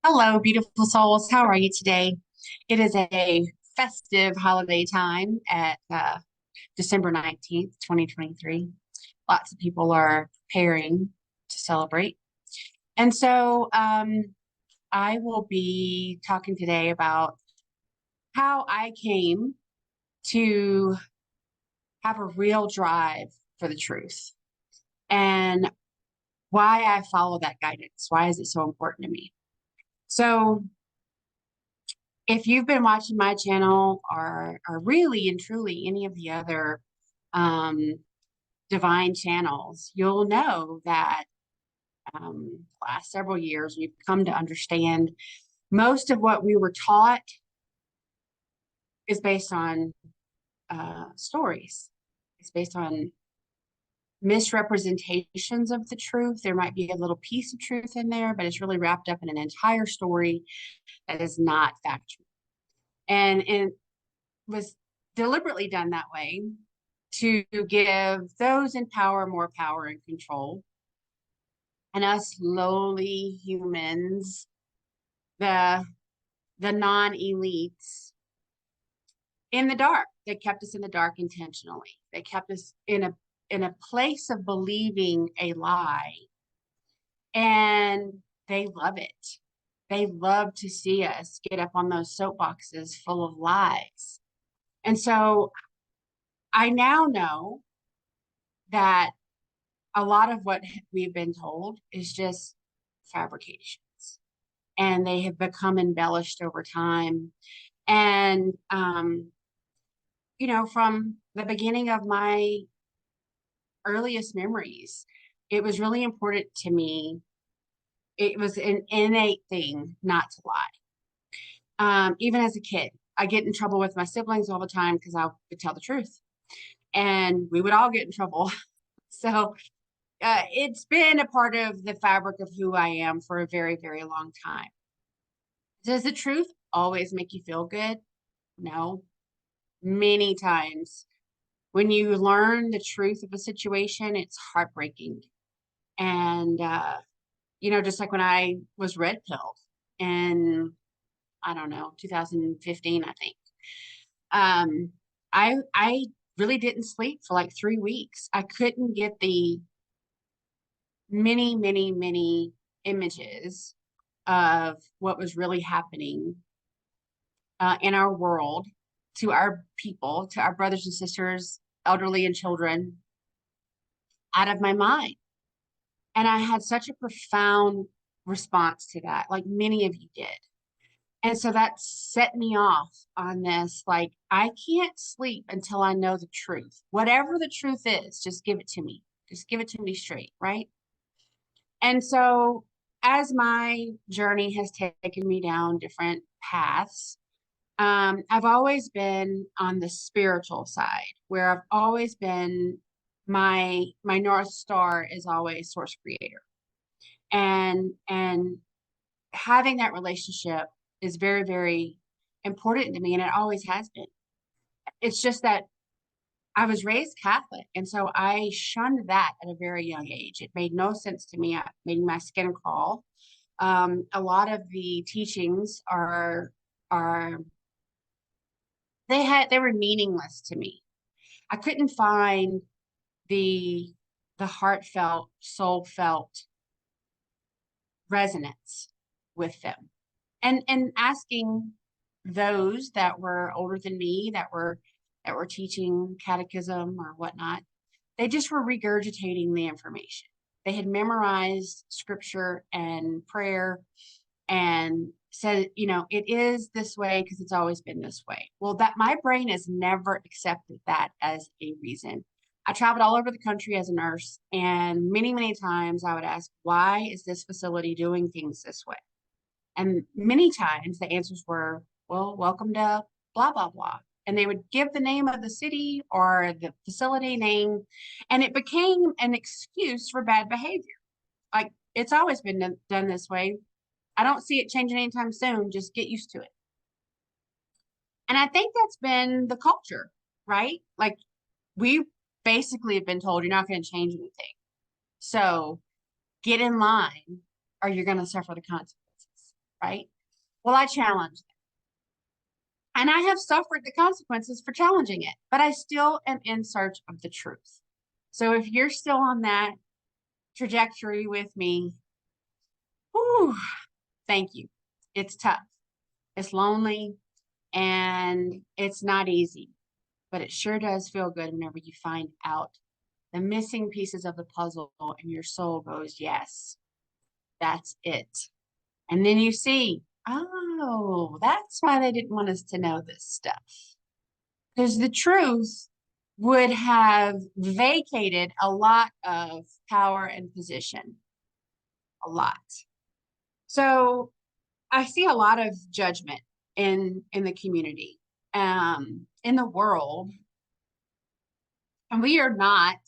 Hello, beautiful souls. How are you today? It is a festive holiday time at December 19th, 2023. Lots of people are preparing to celebrate. And so I will be talking today about how I came to have a real drive for the truth and why I follow that guidance. Why is it so important to me? So, if you've been watching my channel or really and truly any of the other um, divine channels, you'll know that last several years we've come to understand most of what we were taught is based on stories. It's based on misrepresentations of the truth. There might be a little piece of truth in there, but it's really wrapped up in an entire story that is not factual. And was deliberately done that way to give those in power more power and control, and us lowly humans, the the non-elites, in the dark. They kept us in the dark intentionally. They kept us in a place of believing a lie, and they love it. They love to see us get up on those soapboxes full of lies. And so I now know that a lot of what we've been told is just fabrications, and they have become embellished over time. And from the beginning of my earliest memories, it was really important to me. It was an innate thing not to lie. Even as a kid, I get in trouble with my siblings all the time because I would tell the truth, and we would all get in trouble. So it's been a part of the fabric of who I am for a very, very long time. Does the truth always make you feel good? No. Many times when you learn the truth of a situation, it's heartbreaking. And, just like when I was red pilled in, I don't know, 2015, I think. I really didn't sleep for like 3 weeks. I couldn't get the many, many, many images of what was really happening in our world, to our people, to our brothers and sisters, elderly and children, out of my mind. And I had such a profound response to that, like many of you did. And so that set me off on this, like, I can't sleep until I know the truth. Whatever the truth is, just give it to me. Just give it to me straight, right? And so as my journey has taken me down different paths, I've always been on the spiritual side, where I've always been, my North Star is always source creator. And having that relationship is very, very important to me, and it always has been. It's just that I was raised Catholic, and so I shunned that at a very young age. It made no sense to me. It made my skin crawl. A lot of the teachings are they were meaningless to me. I couldn't find the the heartfelt, soul felt resonance with them. And asking those that were older than me, that were teaching catechism or whatnot, they just were regurgitating the information. They had memorized scripture and prayer and said, it is this way because it's always been this way. Well, that my brain has never accepted that as a reason. I traveled all over the country as a nurse, and many, many times I would ask, why is this facility doing things this way? And many times the answers were, well, welcome to blah, blah, blah. And they would give the name of the city or the facility name, and it became an excuse for bad behavior. Like, it's always been done this way. I don't see it changing anytime soon. Just get used to it. And I think that's been the culture, right? Like, we basically have been told you're not going to change anything. So get in line or you're going to suffer the consequences. right? Well, I challenged it. And I have suffered the consequences for challenging it, but I still am in search of the truth. So if you're still on that trajectory with me, whew, thank you. It's tough. It's lonely and it's not easy, but it sure does feel good whenever you find out the missing pieces of the puzzle and your soul goes, yes, that's it. And then you see, oh, that's why they didn't want us to know this stuff. Because the truth would have vacated a lot of power and position. A lot. So I see a lot of judgment in the community, in the world, and we are not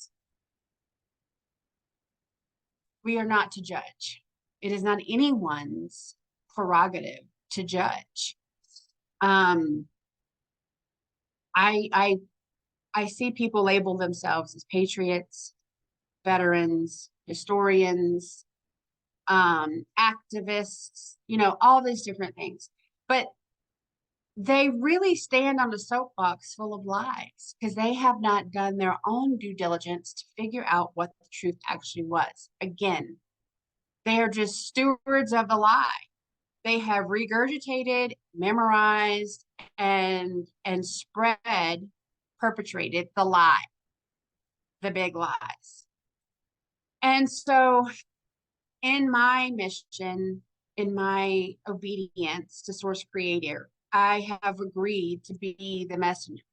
to judge. It is not anyone's prerogative to judge. I see people label themselves as patriots, veterans, historians, activists, all these different things. But they really stand on a soapbox full of lies because they have not done their own due diligence to figure out what the truth actually was. Again, they are just stewards of the lie. They have regurgitated, memorized, and perpetrated the lie, the big lies. And so in my mission, in my obedience to Source Creator, I have agreed to be the messenger.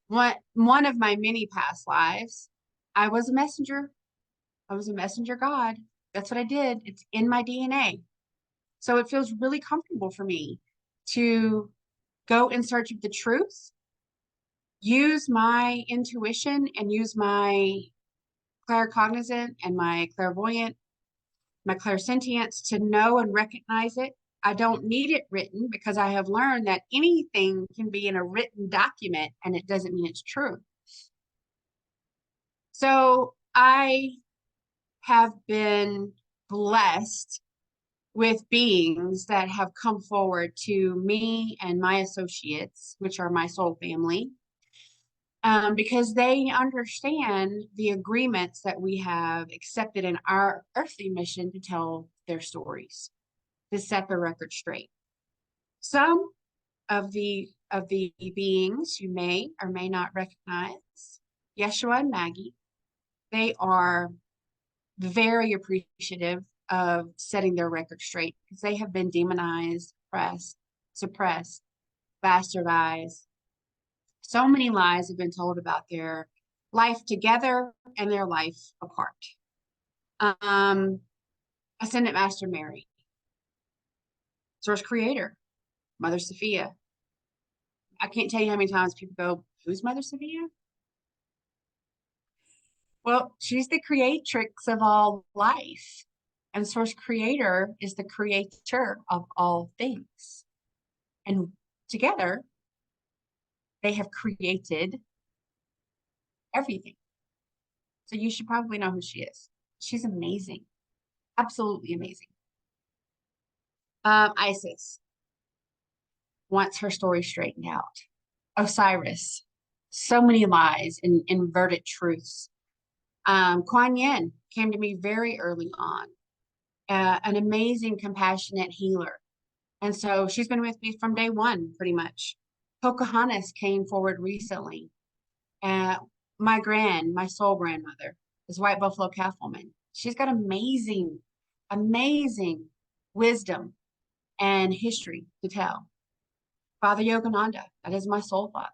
One of my many past lives, I was a messenger. I was a messenger God. That's what I did. It's in my DNA. So it feels really comfortable for me to go in search of the truth, use my intuition and use my claircognizant and my clairvoyant, my clairsentience to know and recognize it. I don't need it written because I have learned that anything can be in a written document and it doesn't mean it's true. So I have been blessed with beings that have come forward to me and my associates, which are my soul family, because they understand the agreements that we have accepted in our earthly mission to tell their stories, to set the record straight. Some of the beings you may or may not recognize, Yeshua and Maggie, they are very appreciative of setting their record straight because they have been demonized, suppressed, bastardized. So many lies have been told about their life together and their life apart. Ascendant Master Mary, Source Creator, Mother Sophia. I can't tell you how many times people go, who's Mother Sophia? Well, she's the creatrix of all life. And Source Creator is the creator of all things. And together, they have created everything. So you should probably know who she is. She's amazing. Absolutely amazing. Isis wants her story straightened out. Osiris, so many lies and inverted truths. Kuan Yin came to me very early on, an amazing, compassionate healer. And so she's been with me from day one, pretty much. Pocahontas came forward recently. My soul grandmother is White Buffalo Calf Woman. She's got amazing, amazing wisdom and history to tell. Father Yogananda, that is my soul father.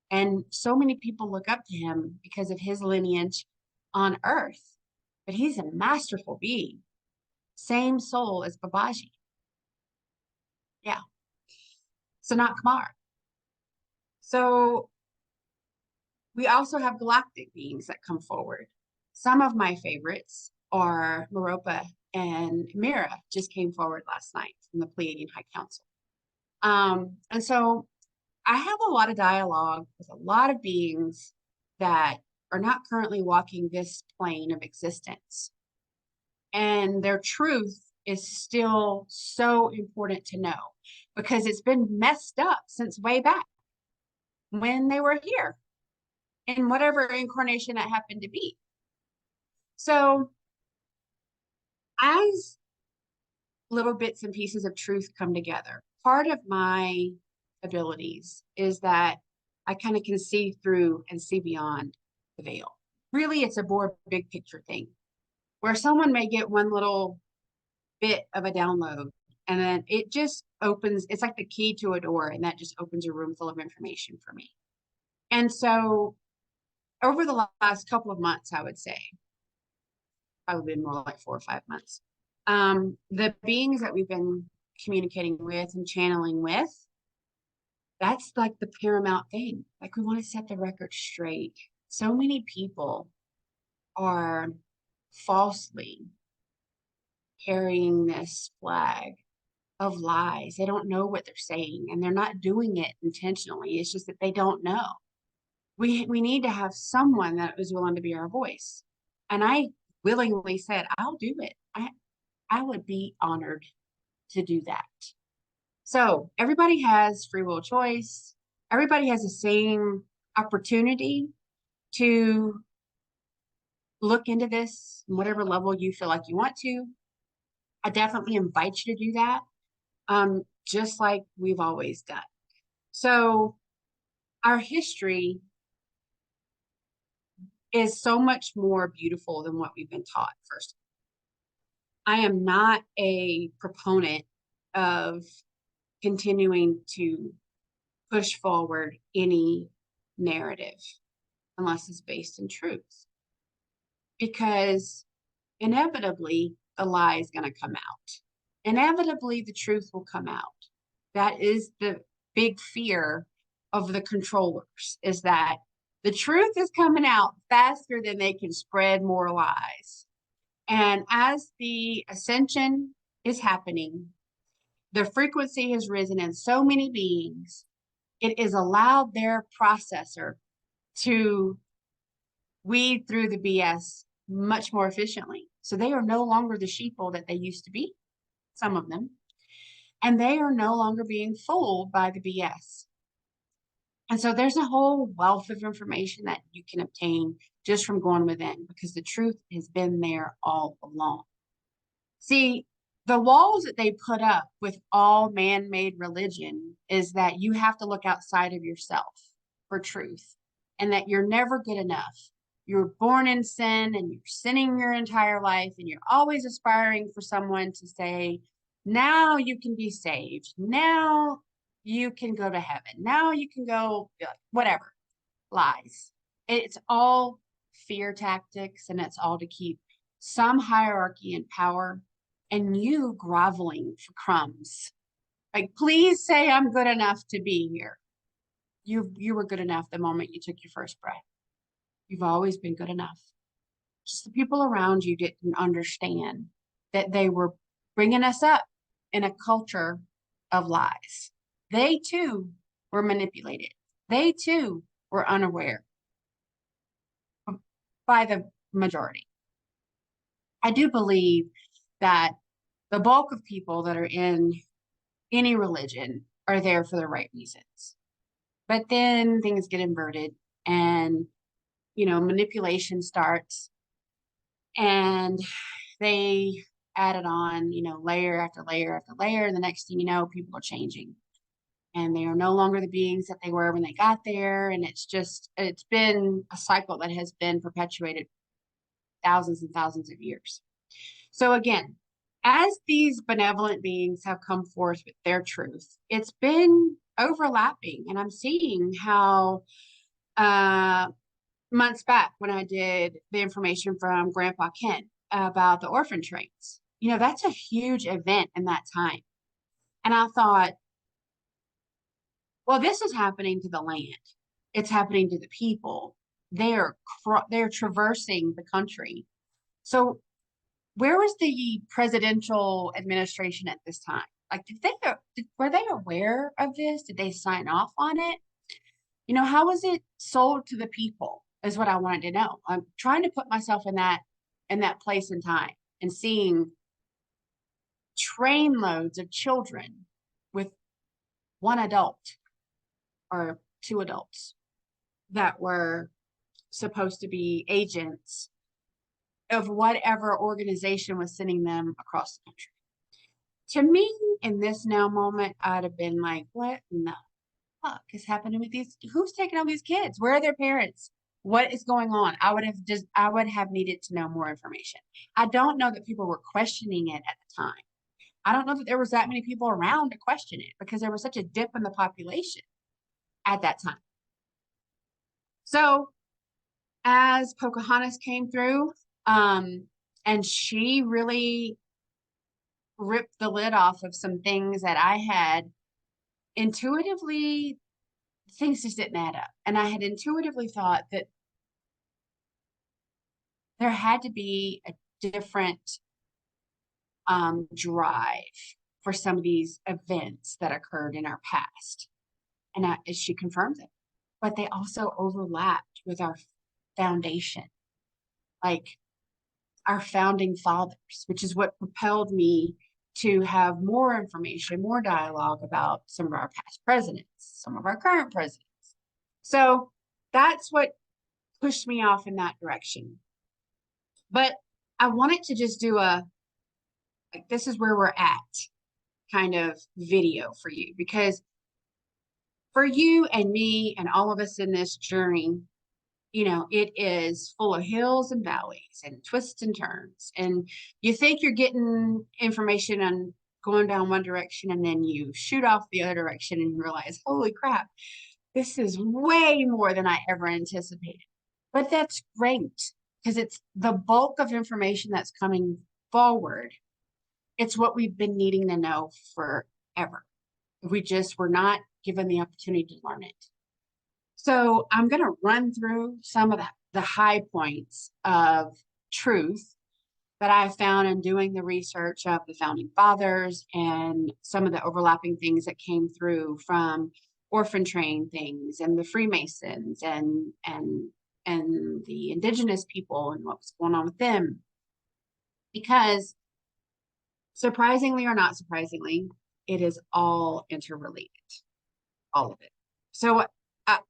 And so many people look up to him because of his lineage on earth, but he's a masterful being. Same soul as Babaji. Yeah. Sanat Kumar. So we also have galactic beings that come forward. Some of my favorites are Meropa and Mira just came forward last night from the Pleiadian High Council. And so I have a lot of dialogue with a lot of beings that are not currently walking this plane of existence. And their truth is still so important to know, because it's been messed up since way back when they were here in whatever incarnation that happened to be. So as little bits and pieces of truth come together, part of my abilities is that I kind of can see through and see beyond the veil. Really, it's a more big picture thing where someone may get one little bit of a download and then it just opens, it's like the key to a door, and that just opens a room full of information for me. And so over the last couple of months, I would say, probably been more like 4 or 5 months, the beings that we've been communicating with and channeling with, that's like the paramount thing. Like, we want to set the record straight. So many people are falsely carrying this flag of lies. They don't know what they're saying, and they're not doing it intentionally. It's just that they don't know. We need to have someone that is willing to be our voice. And I willingly said, I'll do it. I would be honored to do that. So everybody has free will choice. Everybody has the same opportunity to look into this, whatever level you feel like you want to. I definitely invite you to do that, just like we've always done. So our history is so much more beautiful than what we've been taught. First, I am not a proponent of continuing to push forward any narrative unless it's based in truth, because inevitably the lie is going to come out. Inevitably the truth will come out. That is the big fear of the controllers, is that the truth is coming out faster than they can spread more lies. And as the ascension is happening, the frequency has risen in so many beings, it is allowed their processor to weed through the BS much more efficiently. So they are no longer the sheeple that they used to be, some of them, and they are no longer being fooled by the BS. And so there's a whole wealth of information that you can obtain just from going within, because the truth has been there all along. See, the walls that they put up with all man-made religion is that you have to look outside of yourself for truth, and that you're never good enough. You're born in sin, and you're sinning your entire life, and you're always aspiring for someone to say, now you can be saved. Now you can go to heaven. Now you can go, whatever. Lies. It's all fear tactics, and it's all to keep some hierarchy and power, and you groveling for crumbs. Like, please say I'm good enough to be here. You were good enough the moment you took your first breath. You've always been good enough. Just the people around you didn't understand that they were bringing us up in a culture of lies. They too were manipulated. They too were unaware by the majority. I do believe that the bulk of people that are in any religion are there for the right reasons. But then things get inverted, and, manipulation starts, and they add it on, layer after layer after layer. And the next thing you know, people are changing, and they are no longer the beings that they were when they got there. And it's been a cycle that has been perpetuated thousands and thousands of years. So again, as these benevolent beings have come forth with their truth, it's been overlapping. And I'm seeing how months back when I did the information from Grandpa Ken about the orphan trains, that's a huge event in that time. And I thought, well, this is happening to the land. It's happening to the people. They're traversing the country. So where was the presidential administration at this time? Like, were they aware of this? Did they sign off on it? How was it sold to the people is what I wanted to know. I'm trying to put myself in that place and time, and seeing trainloads of children with one adult or two adults that were supposed to be agents of whatever organization was sending them across the country. To me, in this now moment, I'd have been like, what in the fuck is happening with these? Who's taking all these kids? Where are their parents? What is going on? I would have needed to know more information. I don't know that people were questioning it at the time. I don't know that there was that many people around to question it because there was such a dip in the population at that time. So as Pocahontas came through, and she really ripped the lid off of some things that I had intuitively, things just didn't add up. And I had intuitively thought that there had to be a different drive for some of these events that occurred in our past. And she confirmed it. But they also overlapped with our foundation, like our founding fathers, which is what propelled me to have more information, more dialogue about some of our past presidents, some of our current presidents. So that's what pushed me off in that direction. But I wanted to just do a, like, this is where we're at kind of video for you, because for you and me and all of us in this journey, you know, it is full of hills and valleys and twists and turns. And you think you're getting information on going down one direction, and then you shoot off the other direction and you realize, holy crap, this is way more than I ever anticipated. But that's great, because it's the bulk of information that's coming forward. It's what we've been needing to know forever. We just were not given the opportunity to learn it. So I'm going to run through some of the high points of truth that I found in doing the research of the founding fathers and some of the overlapping things that came through from orphan train things and the Freemasons and the indigenous people and what was going on with them. Because surprisingly or not surprisingly, it is all interrelated, all of it. So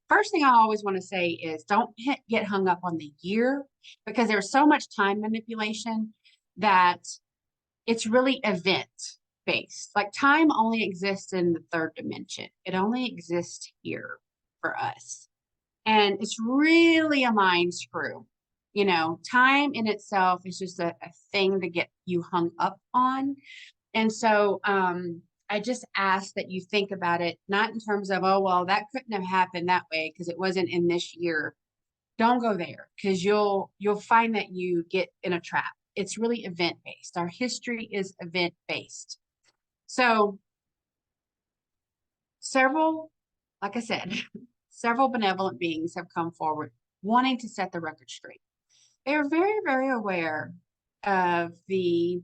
first thing I always want to say is don't get hung up on the year, because there's so much time manipulation that it's really event based. Like time only exists in the third dimension. It only exists here for us. And it's really a mind screw. You know, time in itself is just a thing to get you hung up on. And so I just ask that you think about it, not in terms of, oh, well, that couldn't have happened that way because it wasn't in this year. Don't go there, because you'll find that you get in a trap. It's really event based. Our history is event based. So like I said, several benevolent beings have come forward wanting to set the record straight. They are very, very aware of the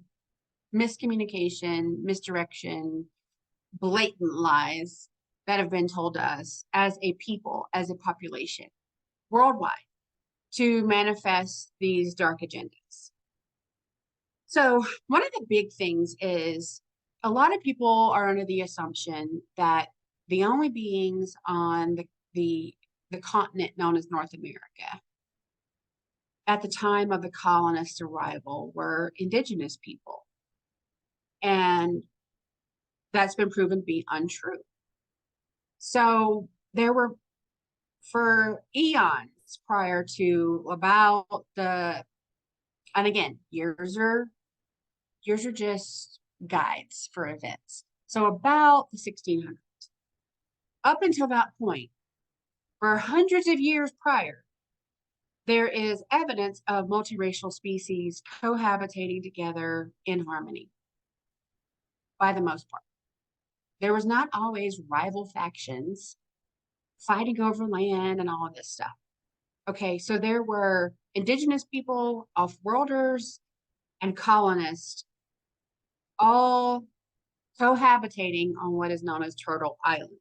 miscommunication, misdirection, blatant lies that have been told to us as a people, as a population, worldwide, to manifest these dark agendas. So one of the big things is a lot of people are under the assumption that the only beings on the continent known as North America at the time of the colonists' arrival were indigenous people. And that's been proven to be untrue. So there were, for eons prior to about and again, years are just guides for events. So about the 1600s, up until that point, for hundreds of years prior, there is evidence of multiracial species cohabitating together in harmony, by the most part. There was not always rival factions fighting over land and all of this stuff. Okay, so there were indigenous people, off-worlders, and colonists all cohabitating on what is known as Turtle Island.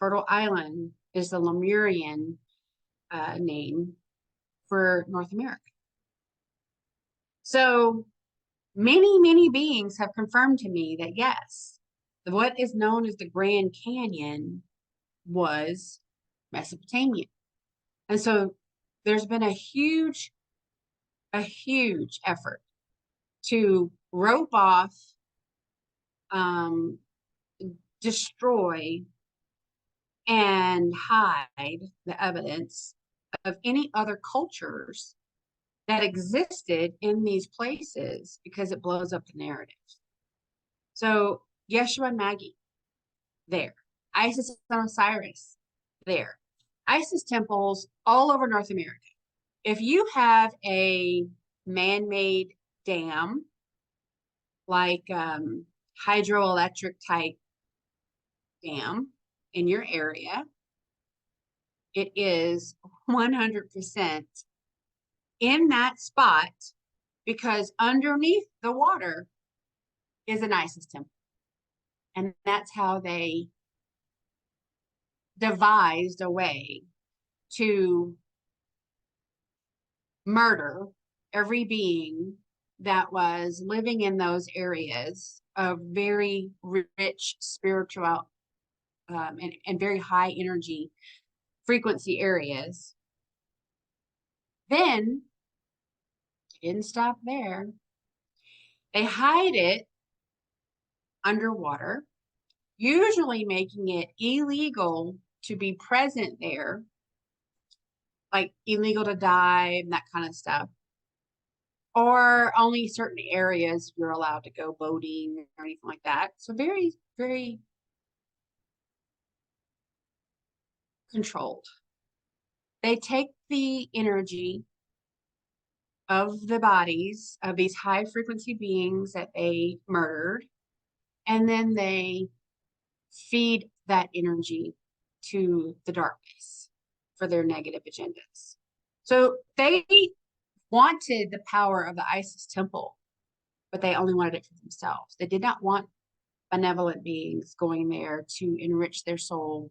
Turtle Island is the Lemurian name for North America. So Many beings have confirmed to me that yes, what is known as the Grand Canyon was Mesopotamia. And so there's been a huge effort to rope off, um, destroy, and hide the evidence of any other cultures that existed in these places because it blows up the narrative. So Yeshua and Maggie, there. Isis and Osiris, there. Isis temples all over North America. If you have a man-made dam, like hydroelectric type dam in your area, it is 100% in that spot because underneath the water is an Isis temple. And that's how they devised a way to murder every being that was living in those areas of very rich spiritual and very high energy frequency areas. Then it didn't stop there. They hide it underwater, usually making it illegal to be present there, like illegal to dive and that kind of stuff. Or only certain areas you're allowed to go boating or anything like that. So very, very controlled. They take the energy of the bodies of these high frequency beings that they murdered, and then they feed that energy to the darkness for their negative agendas. So they wanted the power of the Isis temple, but they only wanted it for themselves. They did not want benevolent beings going there to enrich their soul,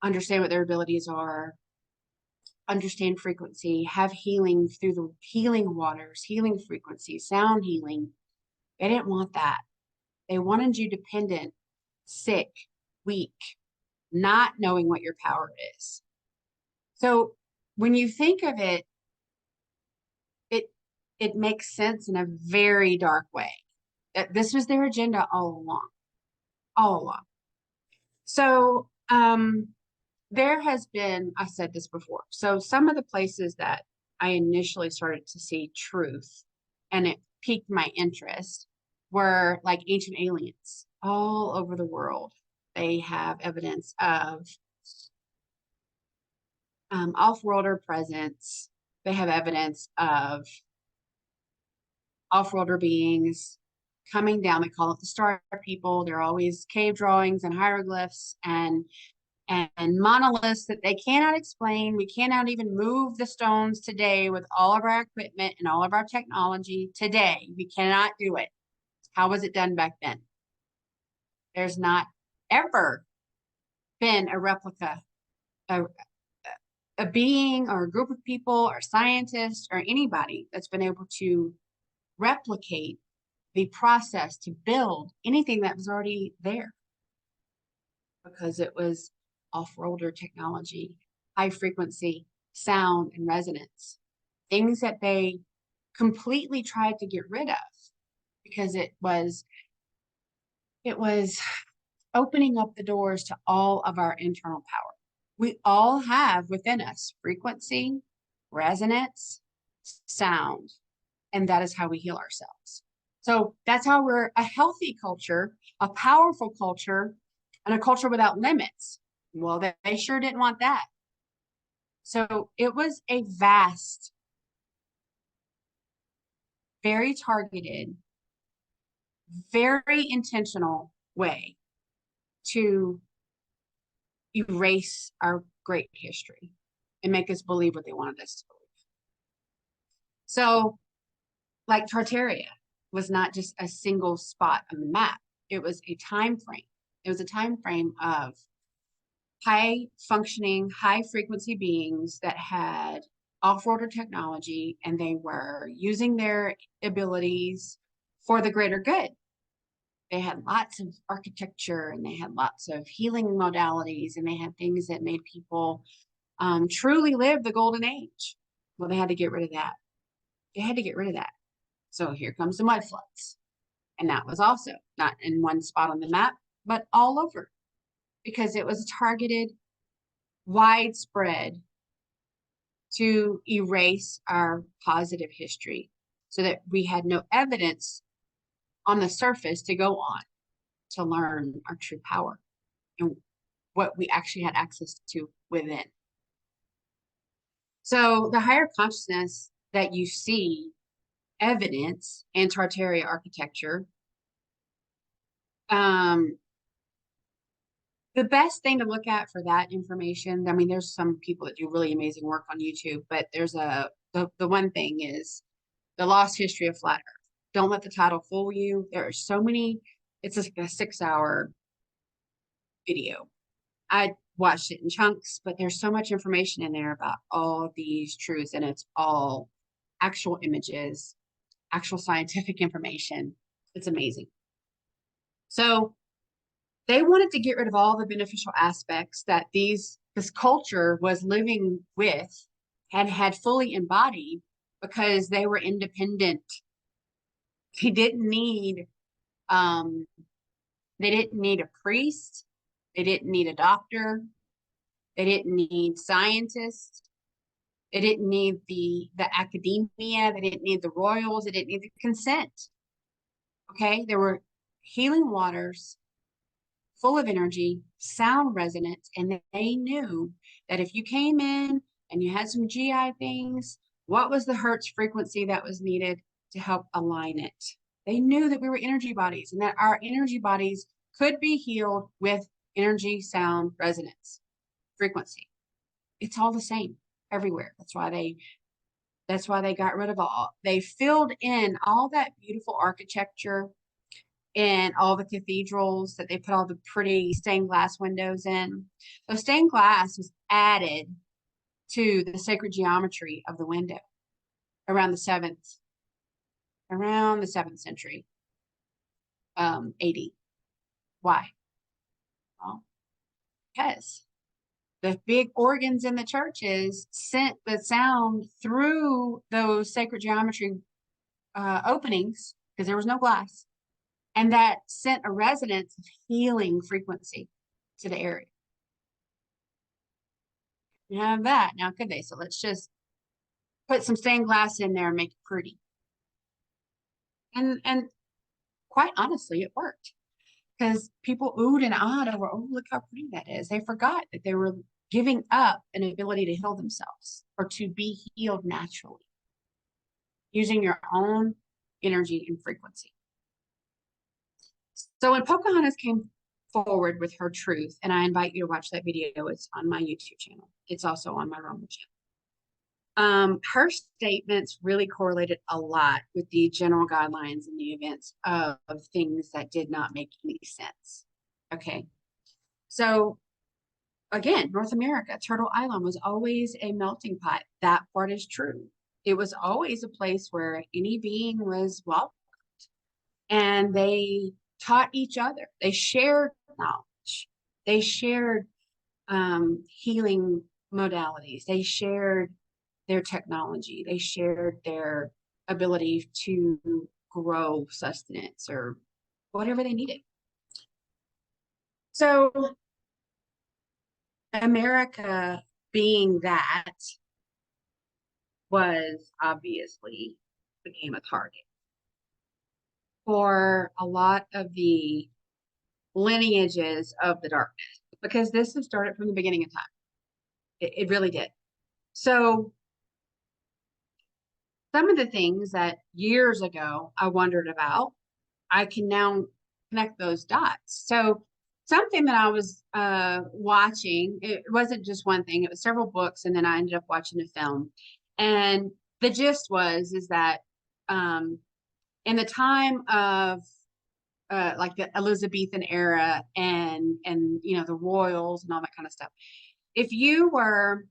understand what their abilities are, understand frequency, have healing through the healing waters, healing frequency, sound healing. They didn't want that. They wanted you dependent, sick, weak, not knowing what your power is. So when you think of it, it makes sense in a very dark way. That this was their agenda all along, all along. So there has been, I said this before, so some of the places that I initially started to see truth and it piqued my interest were like ancient aliens all over the world. They have evidence of off-worlder presence. They have evidence of off-worlder beings coming down. They call it the star people. They're always cave drawings and hieroglyphs and monoliths that they cannot explain. We cannot even move the stones today with all of our equipment and all of our technology today. We cannot do it. How was it done back then? There's not ever been a replica, a being or a group of people or scientists or anybody that's been able to replicate the process to build anything that was already there, because it was off-worlder technology, high frequency sound and resonance, things that they completely tried to get rid of because it was opening up the doors to all of our internal power. We all have within us frequency, resonance, sound, and that is how we heal ourselves. So that's how we're a healthy culture, a powerful culture, and a culture without limits. Well, they sure didn't want that. So it was a vast, very targeted, very intentional way to erase our great history and make us believe what they wanted us to believe. So, like Tartaria was not just a single spot on the map. It was a time frame. It was a time frame of high functioning, high frequency beings that had off-worlder technology, and they were using their abilities for the greater good. They had lots of architecture, and they had lots of healing modalities, and they had things that made people truly live the golden age. Well, they had to get rid of that. They had to get rid of that. So here comes the mud floods. And that was also not in one spot on the map, but all over, because it was targeted, widespread, to erase our positive history so that we had no evidence on the surface to go on to learn our true power and what we actually had access to within. So the higher consciousness that you see evidence in Tartaria architecture, the best thing to look at for that information, I mean, there's some people that do really amazing work on YouTube, but there's the one thing is The Lost History of Flat Earth. Don't let the title fool you. There are so many, it's like a 6-hour video. I watched it in chunks, but there's so much information in there about all these truths, and it's all actual images, actual scientific information. It's amazing. So they wanted to get rid of all the beneficial aspects that this culture was living with and had fully embodied, because they were independent. They didn't need a priest. They didn't need a doctor. They didn't need scientists. They didn't need the academia. They didn't need the royals. They didn't need the consent. Okay, there were healing waters full of energy, sound resonance, and they knew that if you came in and you had some GI things, what was the Hertz frequency that was needed to help align it? They knew that we were energy bodies and that our energy bodies could be healed with energy, sound, resonance, frequency. It's all the same everywhere. That's why they got rid of all. They filled in all that beautiful architecture in all the cathedrals that they put all the pretty stained glass windows in. So stained glass was added to the sacred geometry of the window around the 7th century AD. Why? Well, because the big organs in the churches sent the sound through those sacred geometry openings, because there was no glass. And that sent a resonance of healing frequency to the area. You have that now, could they? So let's just put some stained glass in there and make it pretty. And quite honestly, it worked, because people oohed and ahed over, oh, look how pretty that is. They forgot that they were giving up an ability to heal themselves or to be healed naturally using your own energy and frequency. So when Pocahontas came forward with her truth, and I invite you to watch that video, it's on my YouTube channel. It's also on my Rumble channel. Her statements really correlated a lot with the general guidelines and the events of things that did not make any sense. Okay. So again, North America, Turtle Island was always a melting pot. That part is true. It was always a place where any being was welcomed, and they taught each other. They shared knowledge. They shared healing modalities. They shared their technology. They shared their ability to grow sustenance or whatever they needed. So America, being that, was obviously became a target for a lot of the lineages of the darkness, because this has started from the beginning of time. It really did. So some of the things that years ago I wondered about, I can now connect those dots. So something that I was watching, it wasn't just one thing, it was several books, and then I ended up watching a film. And the gist is that in the time of like the Elizabethan era and you know, the royals and all that kind of stuff, if you were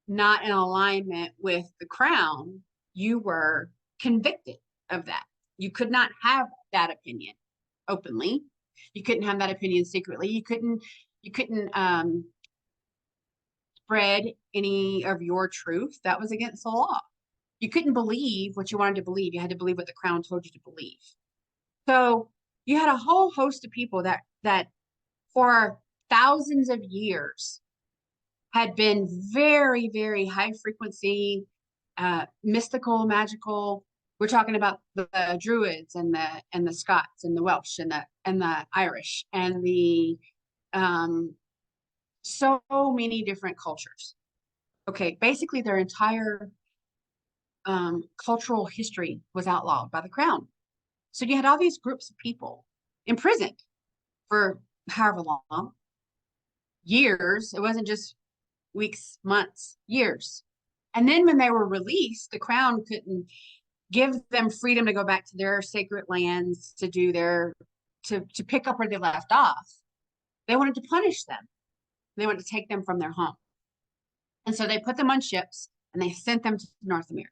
not in alignment with the crown, you were convicted of that. You could not have that opinion openly. You couldn't have that opinion secretly. You couldn't spread any of your truth. That was against the law. You couldn't believe what you wanted to believe. You had to believe what the crown told you to believe. So you had a whole host of people that for thousands of years had been very, very high frequency, mystical, magical. We're talking about the Druids and the Scots and the Welsh and the Irish and the so many different cultures. Okay, basically their entire cultural history was outlawed by the crown. So you had all these groups of people imprisoned for however long, years. It wasn't just weeks, months, years. And then when they were released, the crown couldn't give them freedom to go back to their sacred lands to do to pick up where they left off. They wanted to punish them. They wanted to take them from their home. And so they put them on ships and they sent them to North America.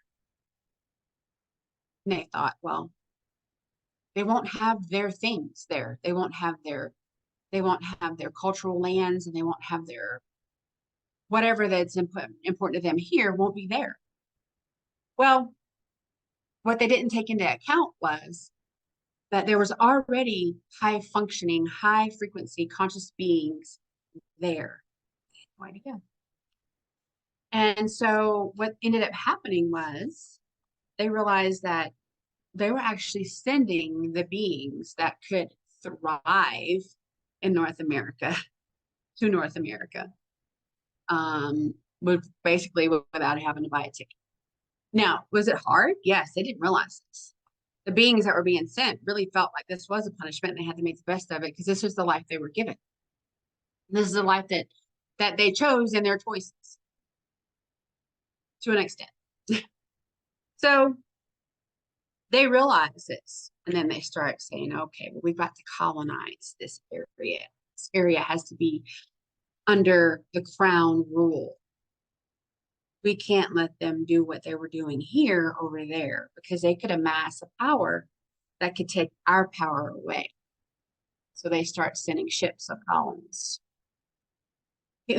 And they thought, well, they won't have their things there. They won't have their cultural lands, and they won't have their whatever that's important to them here won't be there. Well, what they didn't take into account was that there was already high functioning, high frequency conscious beings there. No idea. And so what ended up happening was they realized that they were actually sending the beings that could thrive in North America to North America, without having to buy a ticket. Now, was it hard? Yes, they didn't realize this. The beings that were being sent really felt like this was a punishment, and they had to make the best of it because this was the life they were given. This is a life that they chose in their choices to an extent. So they realize this, and then they start saying, okay, well, we've got to colonize this area. This area has to be under the crown rule. We can't let them do what they were doing here over there, because they could amass a power that could take our power away. So they start sending ships of colonists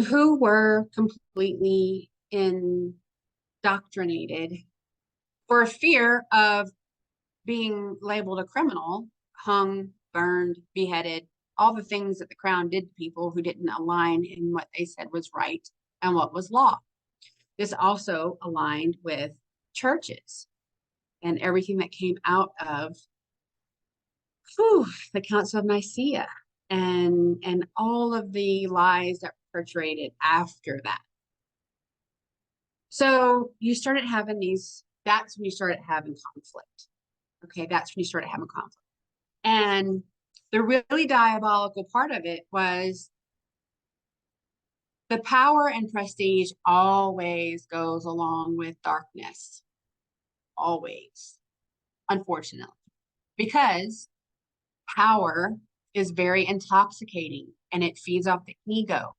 who were completely indoctrinated for fear of being labeled a criminal, hung, burned, beheaded, all the things that the crown did to people who didn't align in what they said was right and what was law. This also aligned with churches and everything that came out of the Council of Nicaea and all of the lies that were perpetrated after that. So you started having that's when you started having conflict. Okay, that's when you started having conflict. And the really diabolical part of it was the power and prestige always goes along with darkness. Always, unfortunately, because power is very intoxicating and it feeds off the ego.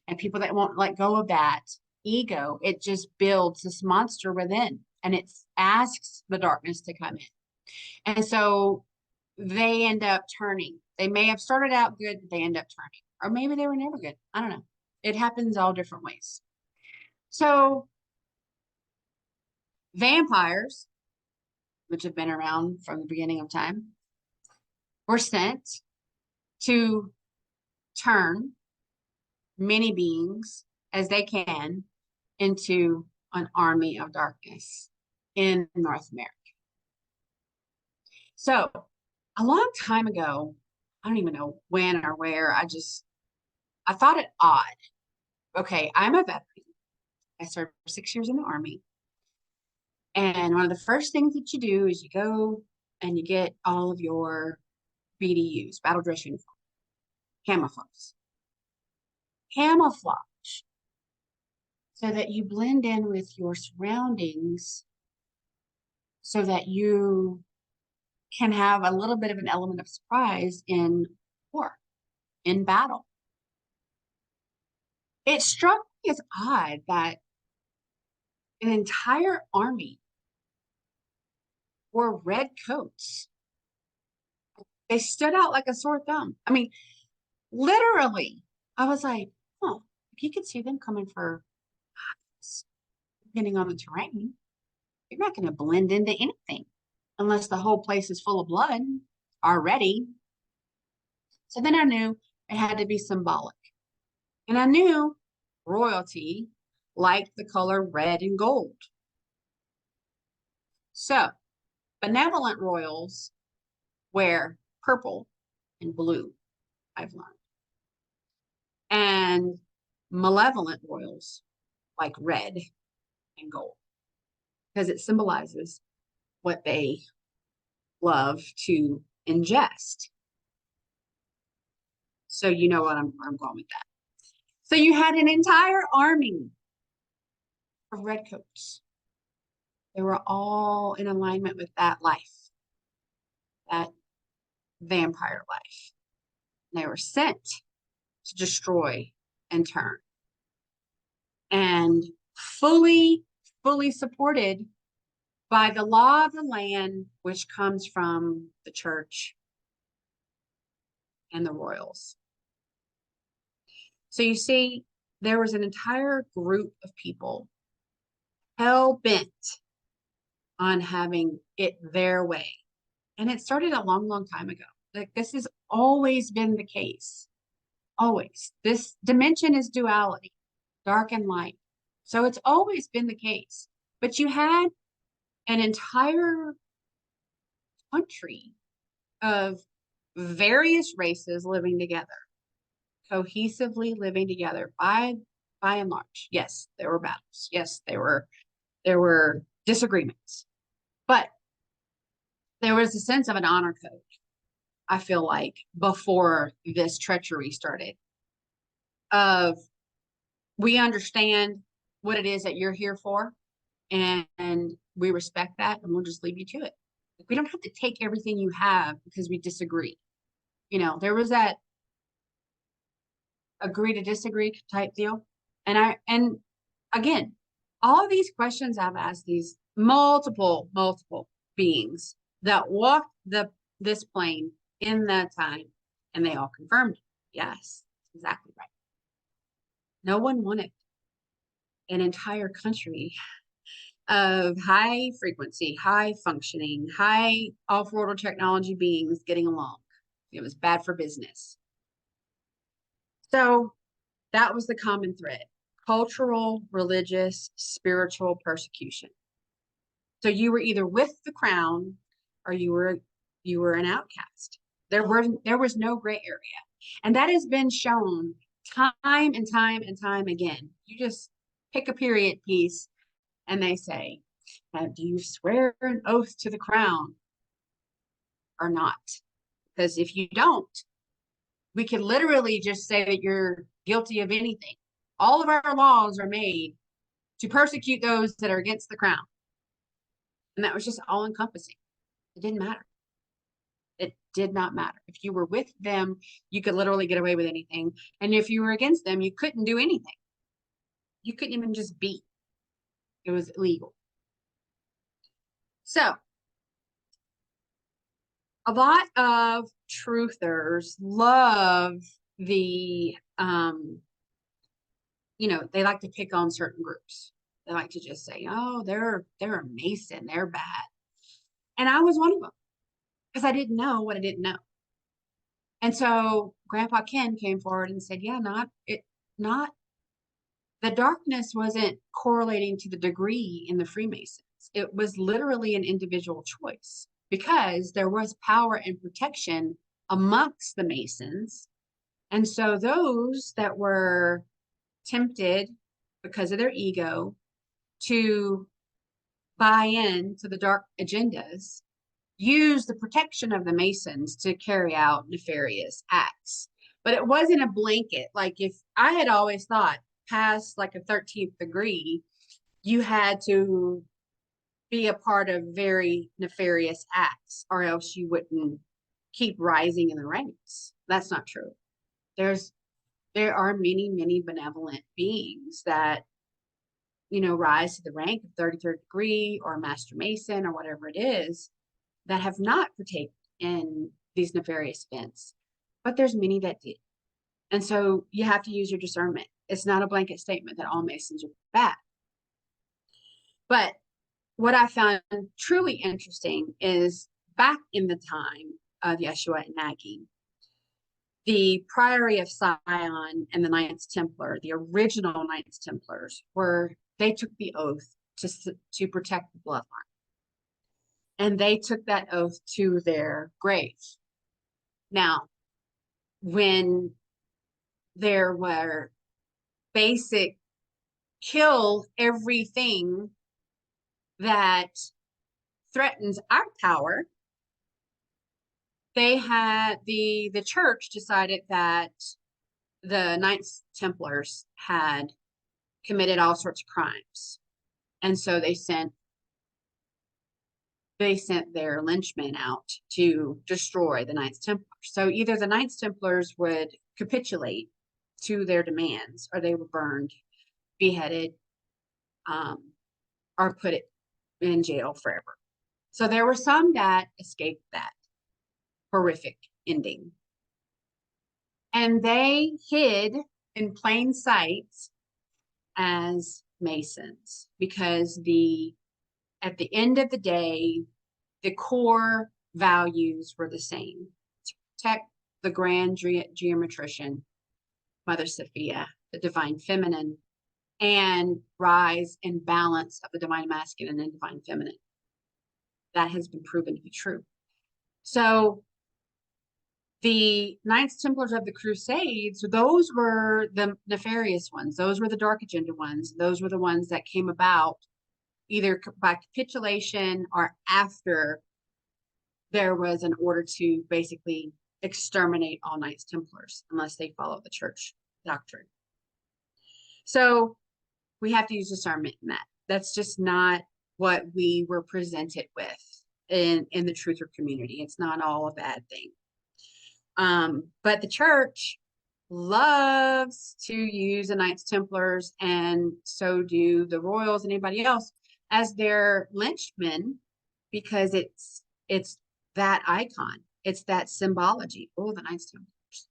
And people that won't let go of that ego, it just builds this monster within, and it asks the darkness to come in. And so they end up turning. They may have started out good, but they end up turning. Or maybe they were never good. I don't know. It happens all different ways. So vampires, which have been around from the beginning of time, were sent to turn many beings as they can into an army of darkness in North America. So a long time ago, I don't even know when or where, I thought it odd. Okay, I'm a veteran. I served 6 years in the Army. And one of the first things that you do is you go and you get all of your BDUs, battle dress uniform, camouflage. Camouflage. So that you blend in with your surroundings so that you can have a little bit of an element of surprise in war, in battle. It struck me as odd that an entire army wore red coats. They stood out like a sore thumb. I mean, literally, I was like, oh, you could see them coming for us, depending on the terrain. You're not going to blend into anything unless the whole place is full of blood already. So then I knew it had to be symbolic. And I knew royalty liked the color red and gold. So benevolent royals wear purple and blue, I've learned. And malevolent royals like red and gold because it symbolizes what they love to ingest. So you know what I'm going with that. So you had an entire army of redcoats. They were all in alignment with that life, that vampire life. And they were sent to destroy and turn. And fully supported by the law of the land, which comes from the church and the royals. So you see, there was an entire group of people hell-bent on having it their way. And it started a long time ago. Like, this has always been the case. Always. This dimension is duality, dark and light. So it's always been the case. But you had an entire country of various races living together, cohesively living together by and large. Yes, there were battles. Yes, there were disagreements. But there was a sense of an honor code, I feel like, before this treachery started, of we understand what it is that you're here for, and we respect that, and we'll just leave you to it. We don't have to take everything you have because we disagree. You know, there was that agree to disagree type deal. And again, all of these questions I've asked these multiple beings that walked this plane in that time, and they all confirmed, yes, exactly right. No one wanted an entire country of high frequency, high functioning, high off-world technology beings getting along. It was bad for business. So that was the common thread: cultural, religious, spiritual persecution. So you were either with the crown or you were an outcast. There was no gray area. And that has been shown time and time again. You just pick a period piece and they say, do you swear an oath to the crown or not? Because if you don't, we can literally just say that you're guilty of anything. All of our laws are made to persecute those that are against the crown. And that was just all encompassing. It didn't matter. It did not matter. If you were with them, you could literally get away with anything. And if you were against them, you couldn't do anything. You couldn't even just be. It was illegal. So a lot of truthers love the, they like to pick on certain groups. They like to just say, oh, they're a Mason, they're bad. And I was one of them because I didn't know what I didn't know. And so Grandpa Ken came forward and said, yeah, the darkness wasn't correlating to the degree in the Freemasons. It was literally an individual choice because there was power and protection amongst the Masons. And so those that were tempted because of their ego to buy in to the dark agendas use the protection of the Masons to carry out nefarious acts. But it wasn't a blanket. Like, if I had always thought past like a 13th degree, you had to be a part of very nefarious acts or else you wouldn't keep rising in the ranks. That's not true. There are many benevolent beings that, rise to the rank of 33rd degree or Master Mason or whatever it is, that have not partaken in these nefarious events, but there's many that did. And so you have to use your discernment. It's not a blanket statement that all Masons are bad. But what I found truly interesting is back in the time of Yeshua and Maggie, the Priory of Sion and the Knights Templar, the original Knights Templars, they took the oath to protect the bloodline. And they took that oath to their grave. Now, when there were basic kill everything that threatens our power, they had the church decided that the Knights Templars had committed all sorts of crimes. And so they sent their lynchmen out to destroy the Knights Templars. So either the Knights Templars would capitulate to their demands, or they were burned, beheaded, or put in jail forever. So there were some that escaped that horrific ending. And they hid in plain sight as Masons, because at the end of the day, the core values were the same: to protect the grand geometrician, mothersophia, the divine feminine, and rise and balance of the divine masculine and divine feminine. That has been proven to be true. So the Knights Templars of the Crusades, those were the nefarious ones. Those were the dark agenda ones. Those were the ones that came about either by capitulation or after there was an order to basically exterminate all Knights Templars unless they follow the church doctrine. So we have to use discernment in that. That's just not what we were presented with in the truther community. It's not all a bad thing. But the church loves to use the Knights Templars, and so do the Royals and anybody else, as their lynchmen, because it's that icon. It's that symbology. Oh, the Knights Templars.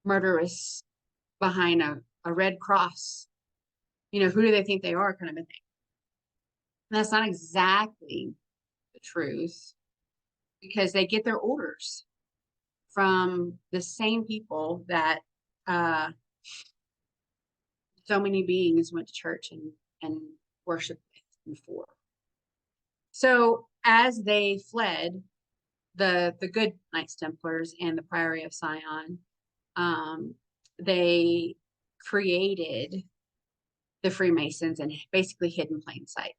Murderous behind a red cross. You know, who do they think they are, kind of a thing. And that's not exactly the truth, because they get their orders from the same people that so many beings went to church and worshiped before. So as they fled, the good Knights Templars and the Priory of Sion, they created the Freemasons and basically hid in plain sight.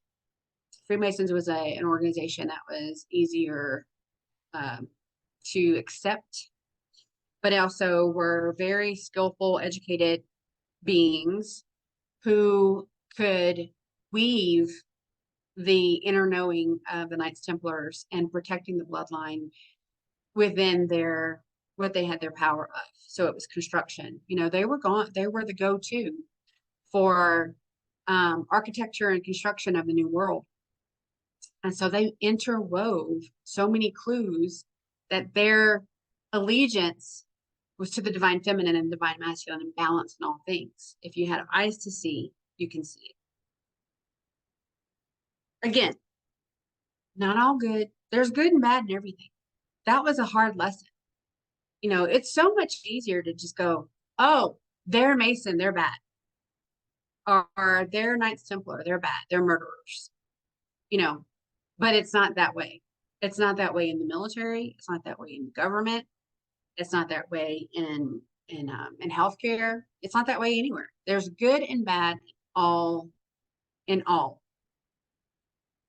Freemasons was an organization that was easier to accept, but also were very skillful, educated beings who could weave the inner knowing of the Knights Templars and protecting the bloodline within what they had their power of. So it was construction. You know, they were the go-to for architecture and construction of the New World. And so they interwove so many clues that their allegiance was to the divine feminine and divine masculine and balance in all things. If you had eyes to see, you can see it. Again, not all good. There's good and bad in everything. That was a hard lesson. You know, it's so much easier to just go, oh, they're Mason, they're bad. Or they're Knights Templar, they're bad, they're murderers. You know, but it's not that way. It's not that way in the military. It's not that way in government. It's not that way in healthcare. It's not that way anywhere. There's good and bad all in all.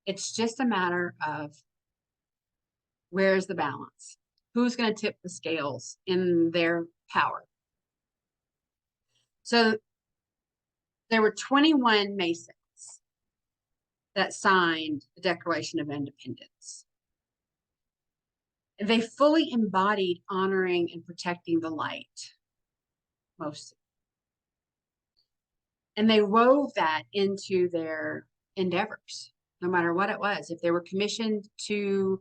It's just a matter of where's the balance? Who's going to tip the scales in their power? So there were 21 Masons that signed the Declaration of Independence. They fully embodied honoring and protecting the light, mostly. And they wove that into their endeavors. no matter what it was. If they were commissioned to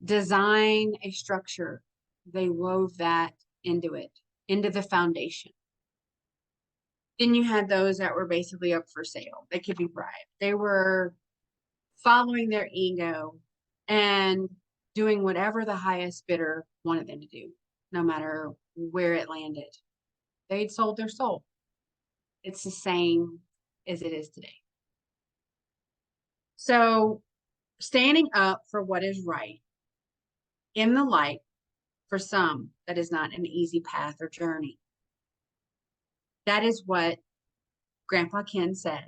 design a structure, they wove that into it, into the foundation. Then you had those that were basically up for sale. They could be bribed. They were following their ego and doing whatever the highest bidder wanted them to do, no matter where it landed. They'd sold their soul. It's the same as it is today. So standing up for what is right in the light, for some, that is not an easy path or journey. That is what Grandpa Ken said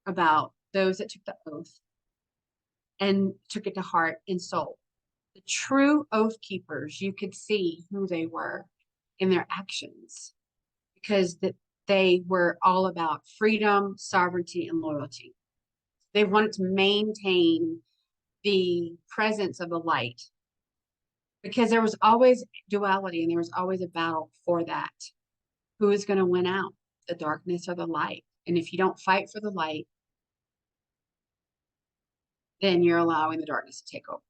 about those that took the oath and took it to heart and soul. The true oath keepers, you could see who they were in their actions, because they were all about freedom, sovereignty, and loyalty. They wanted to maintain the presence of the light, because there was always duality and there was always a battle for that. Who is going to win out, the darkness or the light? And if you don't fight for the light, then you're allowing the darkness to take over.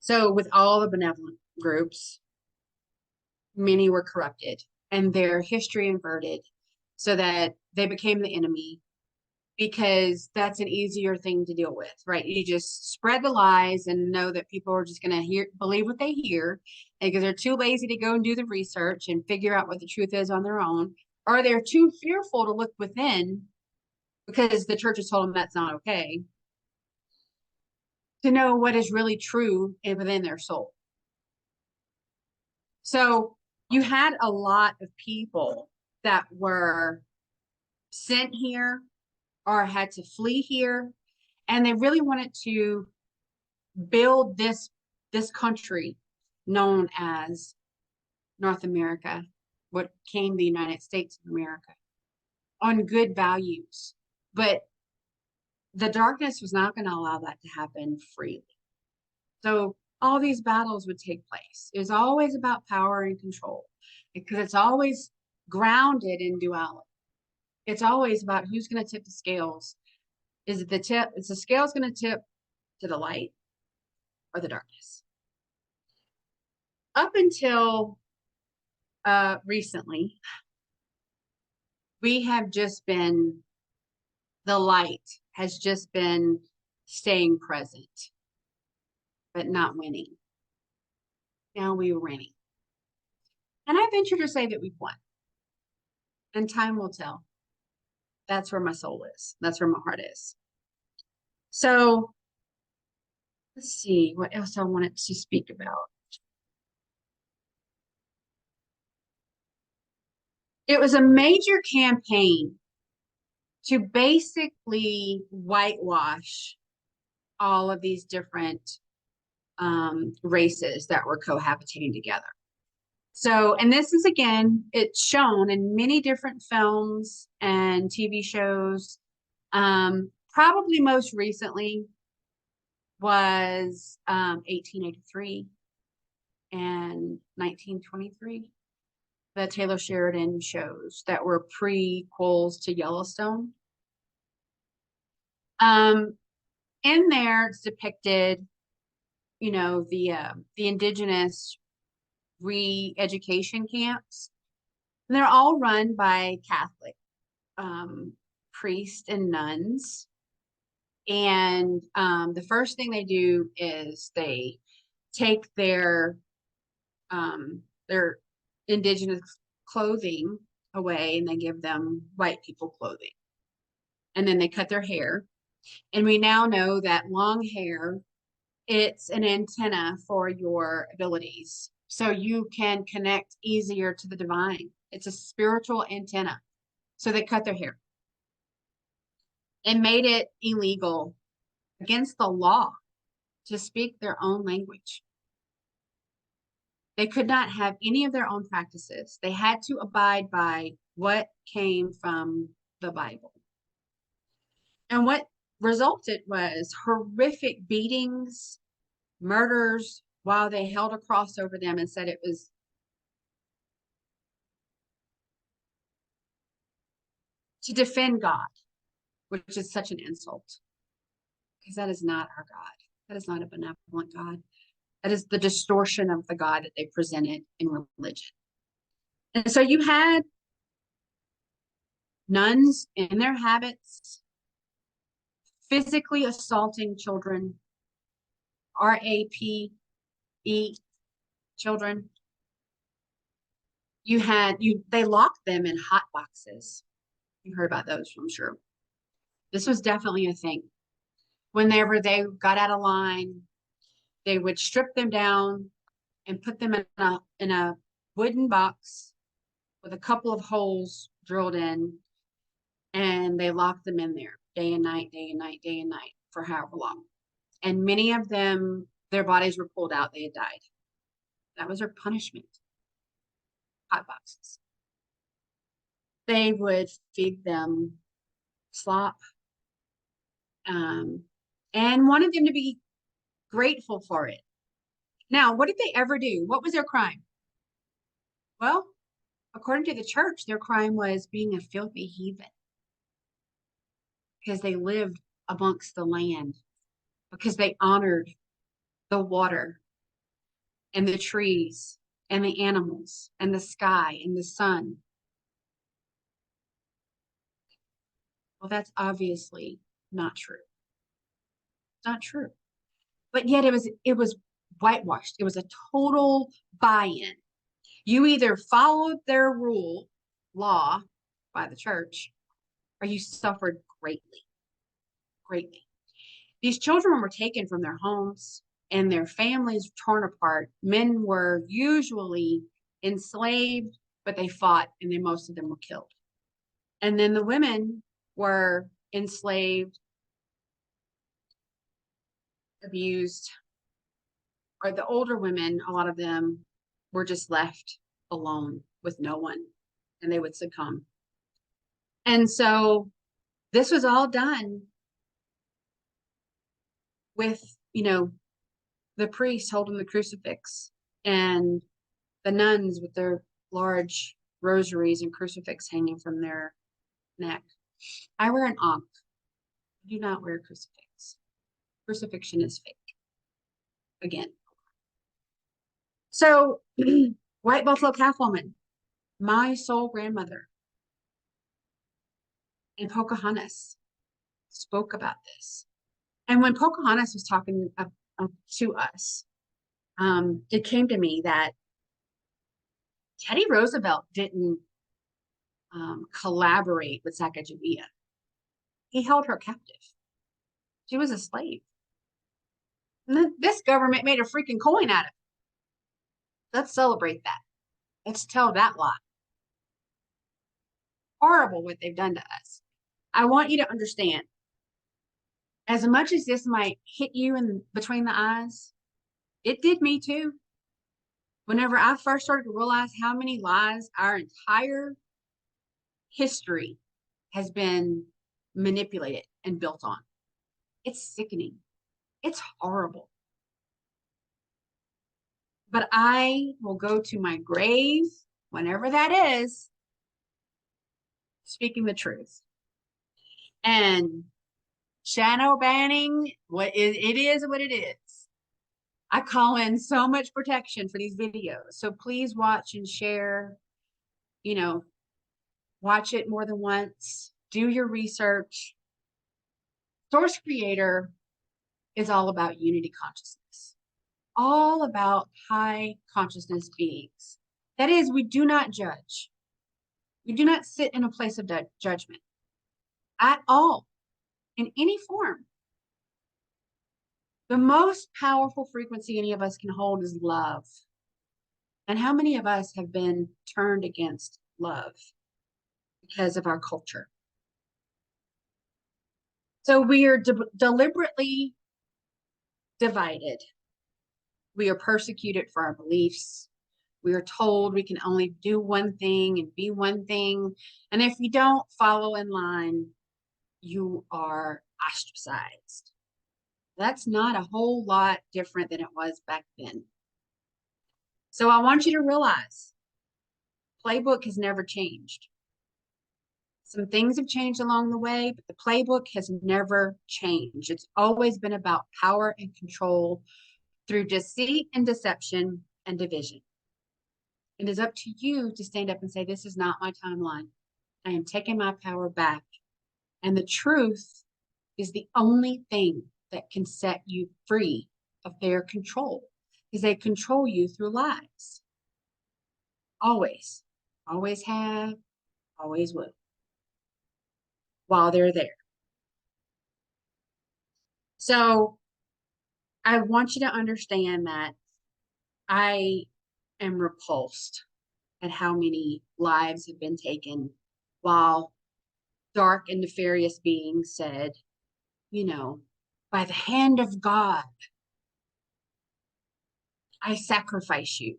So with all the benevolent groups, many were corrupted and their history inverted so that they became the enemy, because that's an easier thing to deal with, right? You just spread the lies and know that people are just going to believe what they hear, and because they're too lazy to go and do the research and figure out what the truth is on their own, or they're too fearful to look within because the church has told them that's not okay, to know what is really true within their soul. So you had a lot of people that were sent here or had to flee here, and they really wanted to build this country known as North America, what became the United States of America, on good values. But the darkness was not going to allow that to happen freely. So all these battles would take place. It was always about power and control, because it's always grounded in duality. It's always about who's going to tip the scales. Is it is the scales going to tip to the light or the darkness? Up until recently, we have just been, the light has just been staying present, but not winning. Now we are winning. And I venture to say that we've won. And time will tell. That's where my soul is. That's where my heart is. So let's see what else I wanted to speak about. It was a major campaign to basically whitewash all of these different races that were cohabitating together. So, and this is, again, it's shown in many different films and TV shows. Probably most recently was 1883 and 1923. The Taylor Sheridan shows that were prequels to Yellowstone. In there, it's depicted, you know, the indigenous re-education camps. And they're all run by Catholic priests and nuns. And the first thing they do is they take their indigenous clothing away and they give them white people clothing. And then they cut their hair. And we now know that long hair, it's an antenna for your abilities. So you can connect easier to the divine. It's a spiritual antenna. So they cut their hair and made it illegal, against the law, to speak their own language. They could not have any of their own practices. They had to abide by what came from the Bible. And what resulted was horrific beatings, murders, while they held a cross over them and said it was to defend God, which is such an insult. because that is not our God. That is not a benevolent God. That is the distortion of the God that they presented in religion. And so you had nuns in their habits, physically assaulting children, RAPE children. They locked them in hot boxes. You heard about those, I'm sure. This was definitely a thing. Whenever they got out of line, they would strip them down and put them in a wooden box with a couple of holes drilled in, and they locked them in there day and night, day and night, day and night for however long. And many of them, their bodies were pulled out, they had died. That was their punishment. Hot boxes. They would feed them slop, and wanted them to be grateful for it. Now, what did they ever do? What was their crime? Well, according to the church, their crime was being a filthy heathen, because they lived amongst the land, because they honored the water and the trees and the animals and the sky and the sun. Well, that's obviously not true. Not true. But yet it was whitewashed. It was a total buy-in. You either followed their law by the church, or you suffered greatly. Greatly. These children were taken from their homes and their families torn apart. Men were usually enslaved, but they fought, and then most of them were killed. And then the women were enslaved, abused, or the older women, a lot of them were just left alone with no one, and they would succumb. And so this was all done with, the priest holding the crucifix and the nuns with their large rosaries and crucifix hanging from their neck. I wear an ankh. I do not wear a crucifix. Crucifixion is fake. Again. So, White Buffalo Calf Woman, my soul grandmother, and Pocahontas spoke about this. And when Pocahontas was talking to us, it came to me that Teddy Roosevelt didn't collaborate with Sacagawea. He held her captive. She was a slave. And this government made a freaking coin out of it. Let's celebrate that. Let's tell that lie. Horrible what they've done to us. I want you to understand, as much as this might hit you in between the eyes, it did me too. Whenever I first started to realize how many lies our entire history has been manipulated and built on. It's sickening. It's horrible. But I will go to my grave, whenever that is, speaking the truth. And shadow banning, it is what it is. I call in so much protection for these videos. So please watch and share, watch it more than once, do your research. Source Creator is all about unity consciousness, all about high consciousness beings. That is, we do not judge. We do not sit in a place of judgment at all, in any form. The most powerful frequency any of us can hold is love. And how many of us have been turned against love because of our culture? So we are deliberately divided. We are persecuted for our beliefs. We are told we can only do one thing and be one thing. And if you don't follow in line, you are ostracized. That's not a whole lot different than it was back then. So I want you to realize, playbook has never changed. Some things have changed along the way, but the playbook has never changed. It's always been about power and control through deceit and deception and division. It is up to you to stand up and say, this is not my timeline. I am taking my power back. And the truth is the only thing that can set you free of their control, because they control you through lies. Always, always have, always will, while they're there. So I want you to understand that I am repulsed at how many lives have been taken while dark and nefarious beings said, you know, by the hand of God, I sacrifice you.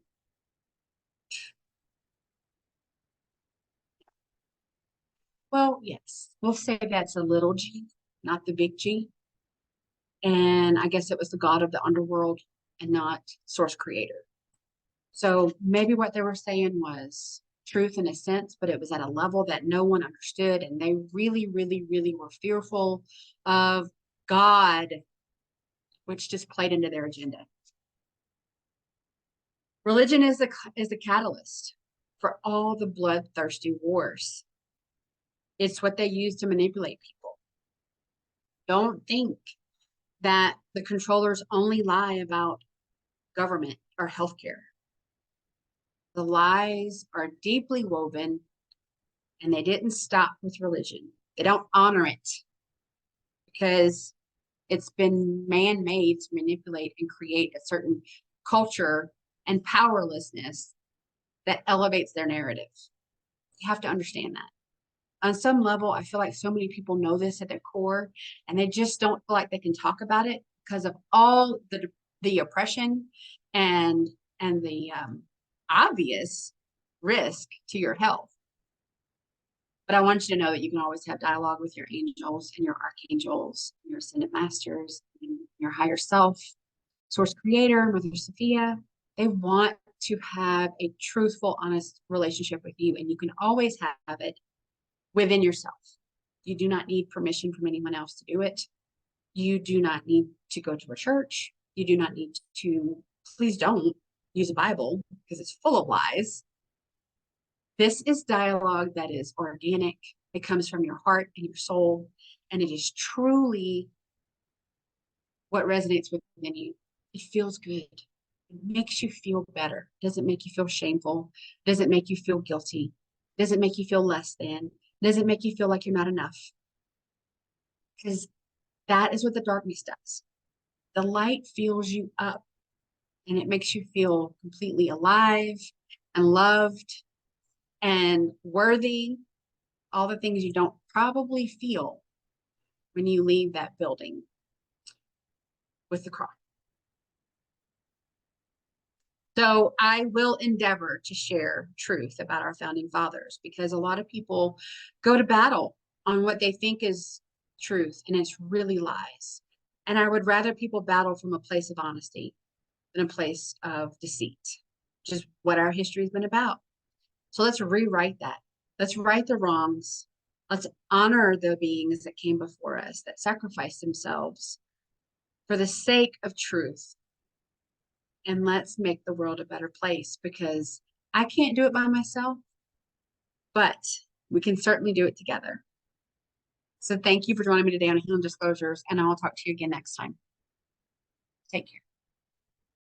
Well, yes, we'll say that's a little g, not the big G. And I guess it was the God of the underworld and not source creator. So maybe what they were saying was truth in a sense, but it was at a level that no one understood. And they really, really, really were fearful of God, which just played into their agenda. Religion is a catalyst for all the bloodthirsty wars. It's what they use to manipulate people. Don't think that the controllers only lie about government or healthcare. The lies are deeply woven, and they didn't stop with religion. They don't honor it because it's been man-made to manipulate and create a certain culture and powerlessness that elevates their narrative. You have to understand that. On some level, I feel like so many people know this at their core, and they just don't feel like they can talk about it because of all the oppression and the obvious risk to your health. But I want you to know that you can always have dialogue with your angels and your archangels, and your ascended masters, and your higher self, source creator, mothersophia. They want to have a truthful, honest relationship with you, and you can always have it within yourself. You do not need permission from anyone else to do it. You do not need to go to a church. You do not need to, please don't use a Bible because it's full of lies. This is dialogue that is organic. It comes from your heart and your soul, and it is truly what resonates within you. It feels good. It makes you feel better. It doesn't make you feel shameful. It doesn't make you feel guilty. It doesn't make you feel less than. It doesn't make you feel like you're not enough. Because that is what the darkness does. The light fills you up, and it makes you feel completely alive and loved and worthy, all the things you don't probably feel when you leave that building with the cross. So I will endeavor to share truth about our founding fathers, because a lot of people go to battle on what they think is truth, and it's really lies. And I would rather people battle from a place of honesty than a place of deceit, which is what our history has been about. So let's rewrite that. Let's right the wrongs. Let's honor the beings that came before us, that sacrificed themselves for the sake of truth. And let's make the world a better place, because I can't do it by myself, but we can certainly do it together. So thank you for joining me today on Healing Disclosures, and I'll talk to you again next time. Take care.